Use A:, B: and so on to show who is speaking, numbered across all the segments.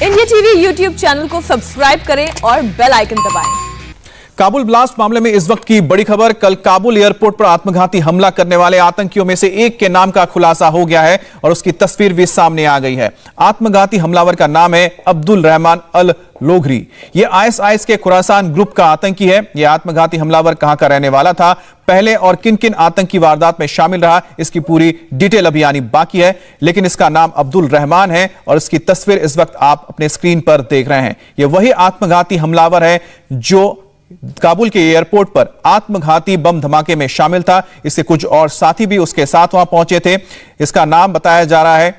A: India TV YouTube channel को subscribe करें और बेल आइकन दबाएं।
B: काबुल ब्लास्ट मामले में इस वक्त की बड़ी खबर। कल काबुल एयरपोर्ट पर आत्मघाती हमला करने वाले आतंकियों में से एक के नाम का खुलासा हो गया है और उसकी तस्वीर भी सामने आ गई है। आत्मघाती हमलावर का नाम है अब्दुल रहमान अल लोघरी। यह आईएसआईएस के खुरासान ग्रुप का आतंकी है। यह आत्मघाती हमलावर कहां का रहने वाला था, पहले और किन किन आतंकी वारदात में शामिल रहा, इसकी पूरी डिटेल अभी आनी बाकी है, लेकिन इसका नाम अब्दुल रहमान है और इसकी तस्वीर इस वक्त आप अपने स्क्रीन पर देख रहे हैं। यह वही आत्मघाती हमलावर है जो काबुल के एयरपोर्ट पर आत्मघाती बम धमाके में शामिल था। इसके कुछ और साथी भी उसके साथ वहां पहुंचे थे। इसका नाम बताया जा रहा है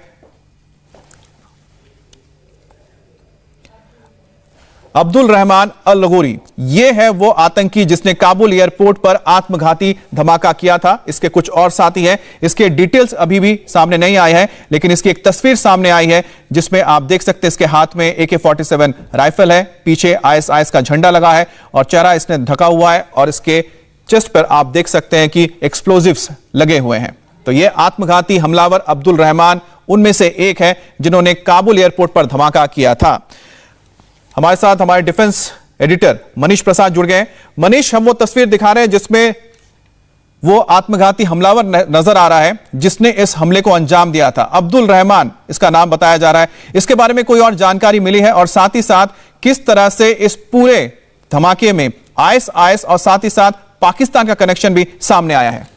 B: अब्दुल रहमान अल लोघरी। यह है वो आतंकी जिसने काबुल एयरपोर्ट पर आत्मघाती धमाका किया था। इसके कुछ और साथी हैं। इसके डिटेल्स अभी भी सामने नहीं आए हैं, लेकिन इसकी एक तस्वीर सामने आई है जिसमें आप देख सकते हैं इसके हाथ में AK-47 राइफल है, पीछे आईएसआईएस का झंडा लगा है और चेहरा इसने ढका हुआ है और इसके चेस्ट पर आप देख सकते हैं कि एक्सप्लोजिव्स लगे हुए हैं। तो यह आत्मघाती हमलावर अब्दुल रहमान उनमें से एक है जिन्होंने काबुल एयरपोर्ट पर धमाका किया था। हमारे साथ हमारे डिफेंस एडिटर मनीष प्रसाद जुड़ गए। मनीष, हम वो तस्वीर दिखा रहे हैं जिसमें वो आत्मघाती हमलावर नजर आ रहा है जिसने इस हमले को अंजाम दिया था। अब्दुल रहमान इसका नाम बताया जा रहा है। इसके बारे में कोई और जानकारी मिली है और साथ ही साथ किस तरह से इस पूरे धमाके में आईएसआईएस और साथ ही साथ पाकिस्तान का कनेक्शन भी सामने आया है?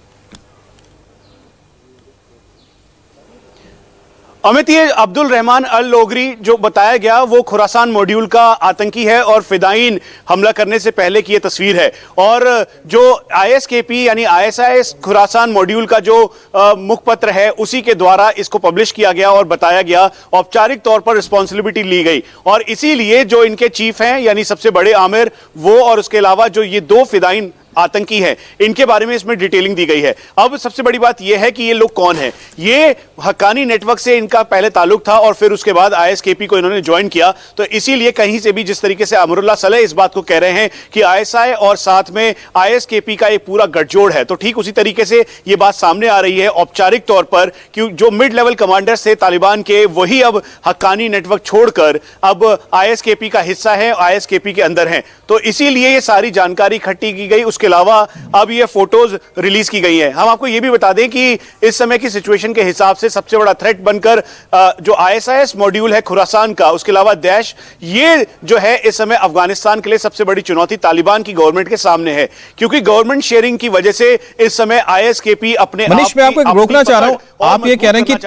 C: अमित, ये अब्दुल रहमान अल लोघरी जो बताया गया वो खुरासान मॉड्यूल का आतंकी है और फिदायीन हमला करने से पहले की ये तस्वीर है। और जो ISKP यानी आईएसआईएस खुरासान मॉड्यूल का जो मुखपत्र है उसी के द्वारा इसको पब्लिश किया गया और बताया गया, औपचारिक तौर पर रिस्पॉन्सिबिलिटी ली गई। और इसीलिए जो इनके चीफ हैं यानी सबसे बड़े आमिर वो और उसके अलावा जो ये दो फिदायीन आतंकी हैं इनके बारे में इसमें डिटेलिंग दी गई है। अब सबसे बड़ी बात यह है कि ये लोग कौन हैं। ये हक्कानी नेटवर्क से इनका पहले ताल्लुक था और फिर उसके बाद ISKP को इन्होंने ज्वाइन किया। तो इसीलिए कहीं से भी जिस तरीके से अमरुल्लाह सलेह इस बात को कह रहे हैं कि ISI और साथ में ISKP का एक पूरा गठजोड़ है, तो ठीक उसी तरीके से ये बात सामने आ रही है औपचारिक तौर पर कि जो मिड लेवल कमांडर्स थे तालिबान के वही अब हक्कानी नेटवर्क छोड़कर अब ISKP का हिस्सा है, ISKP के अंदर हैं। तो इसीलिए ये सारी जानकारी इकट्ठी की गई। उसके अलावा अब ये फोटोज रिलीज की गई हैं। हम आपको ये भी बता दें कि इस समय की सिचुएशन के हिसाब से सबसे बड़ा थ्रेट बनकर जो ISIS मॉड्यूल है खुरासान का, उसके अलावा दैश, ये जो है इस समय अफगानिस्तान के लिए सबसे बड़ी चुनौती तालिबान की गवर्नमेंट के सामने है, क्योंकि गवर्नमेंट शेयरिंग की वजह से इस समय ISKP अपने
B: मनीष, मैं आपको रोकना चाह रहा हूं। आप ये कह रहे हैं कि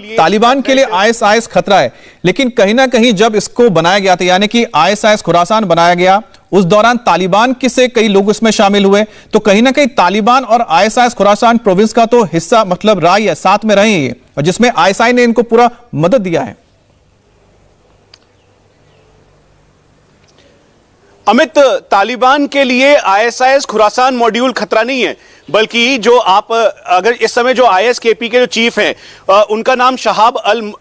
B: तालिबान के लिए ISIS खतरा है, लेकिन कहीं ना कहीं जब इसको बनाया गया था यानी कि ISIS खुरासान बनाया गया उस दौरान तालिबान के से कई लोग इसमें शामिल हुए, तो कहीं ना कहीं तालिबान और ISIS खुरासान प्रोविंस का तो हिस्सा मतलब रहा ही है, साथ में रहे हैं ये, और जिसमें ISI ने इनको पूरा मदद दिया है।
C: अमित, तालिबान के लिए ISIS खुरासान मॉड्यूल खतरा नहीं है, बल्कि जो आप अगर इस समय जो ISKP के जो चीफ हैं उनका नाम शहाब अल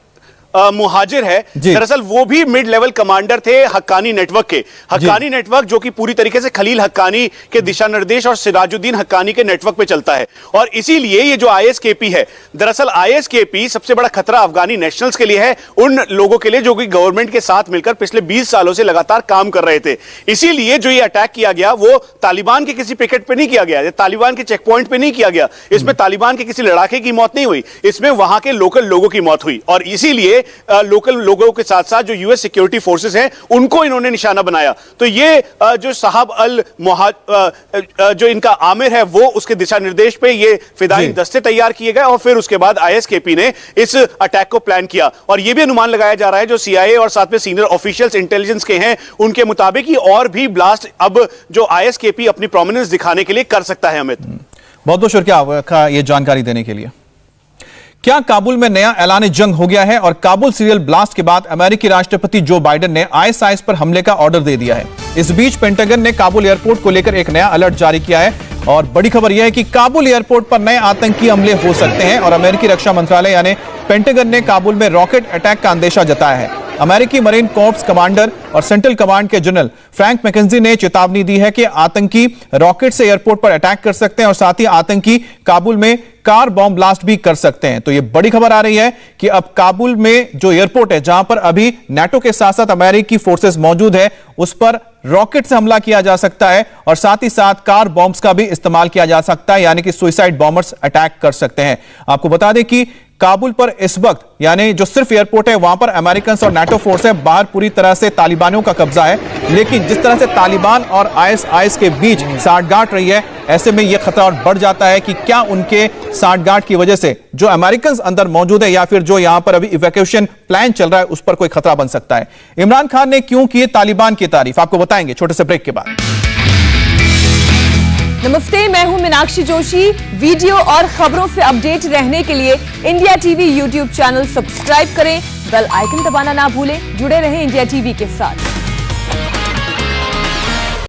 C: मुहाजिर है। दरअसल वो भी मिड लेवल कमांडर थे हक्कानी नेटवर्क के। हक्कानी नेटवर्क जो कि पूरी तरीके से खलील हक्कानी के दिशा निर्देश और सिराजुद्दीन हक्कानी के नेटवर्क पे चलता है। और इसीलिए ये जो ISKP है, दरअसल ISKP सबसे बड़ा खतरा अफगानी नेशनल्स के लिए है, उन लोगों के लिए जो कि गवर्नमेंट के साथ मिलकर पिछले 20 सालों से लगातार काम कर रहे थे। इसीलिए जो ये अटैक किया गया वो तालिबान के किसी पिकेट पे नहीं किया गया, तालिबान के चेक पॉइंट पे नहीं किया गया, इसमें तालिबान के किसी लड़ाके की मौत नहीं हुई, इसमें वहां के लोकल लोगों की मौत हुई। और इसीलिए लोकल लोगों के साथ साथ जो US सिक्योरिटी फोर्सेस हैं उनको इन्होंने निशाना बनाया। तो ये जो साहब अल जो इनका आमिर है वो उसके दिशा निर्देश पे ये फिदायीन दस्ते तैयार किए गए और फिर उसके बाद ISKP ने इस अटैक को प्लान किया। और ये भी अनुमान लगाया जा रहा है जो CIA और साथ में सीनियर ऑफिशियल्स इंटेलिजेंस के हैं उनके मुताबिक ही और भी ब्लास्ट अब जो ISKP अपनी प्रोमिनेंस दिखाने के लिए कर सकता है। अमित,
B: बहुत बहुत शुक्रिया आपका ये जानकारी देने के लिए। क्या काबुल में नया ऐलान जंग हो गया है और काबुल सीरियल ब्लास्ट के बाद अमेरिकी राष्ट्रपति जो बाइडेन ने ISIS पर हमले का ऑर्डर दे दिया है। इस बीच पेंटागन ने काबुल एयरपोर्ट को लेकर एक नया अलर्ट जारी किया है और बड़ी खबर यह है कि काबुल एयरपोर्ट पर नए आतंकी हमले हो सकते हैं और अमेरिकी रक्षा मंत्रालय यानी पेंटागन ने काबुल में रॉकेट अटैक का अंदेशा जताया है। अमेरिकी मरीन कॉर्प्स कमांडर और सेंट्रल कमांड के जनरल फ्रैंक मैकेंजी ने चेतावनी दी है कि आतंकी रॉकेट से एयरपोर्ट पर अटैक कर सकते हैं और साथ ही आतंकी काबुल में कार बॉम्ब ब्लास्ट भी कर सकते हैं। तो यह बड़ी खबर आ रही है कि अब काबुल में जो एयरपोर्ट है, जहां पर अभी नाटो के साथ साथ अमेरिकी फोर्सेस मौजूद है, उस पर रॉकेट से हमला किया जा सकता है और साथ ही साथ कार बॉम्ब्स का भी इस्तेमाल किया जा सकता है, यानी कि सुइसाइड बॉम्बर्स अटैक कर सकते हैं। आपको बता दें कि काबुल पर इस वक्त यानी जो सिर्फ एयरपोर्ट है वहां पर अमेरिकन और नाटो फोर्स है, बाहर पूरी तरह से तालिबानियों का कब्जा है। लेकिन जिस तरह से तालिबान और आईएसआईएस के बीच साठगांठ रही है, ऐसे में यह खतरा और बढ़ जाता है कि क्या उनके साठगांठ की वजह से जो अमेरिकन अंदर मौजूद है या फिर जो यहां पर अभी इवैक्यूएशन प्लान चल रहा है उस पर कोई खतरा बन सकता है। इमरान खान ने क्यों की तालिबान की तारीफ, आपको बताएंगे छोटे से ब्रेक के बाद।
A: नमस्ते, मैं हूं मीनाक्षी जोशी। वीडियो और खबरों से अपडेट रहने के लिए India TV YouTube channel subscribe करें, बेल आइकन दबाना ना भूलें। जुड़े रहें इंडिया टीवी के साथ।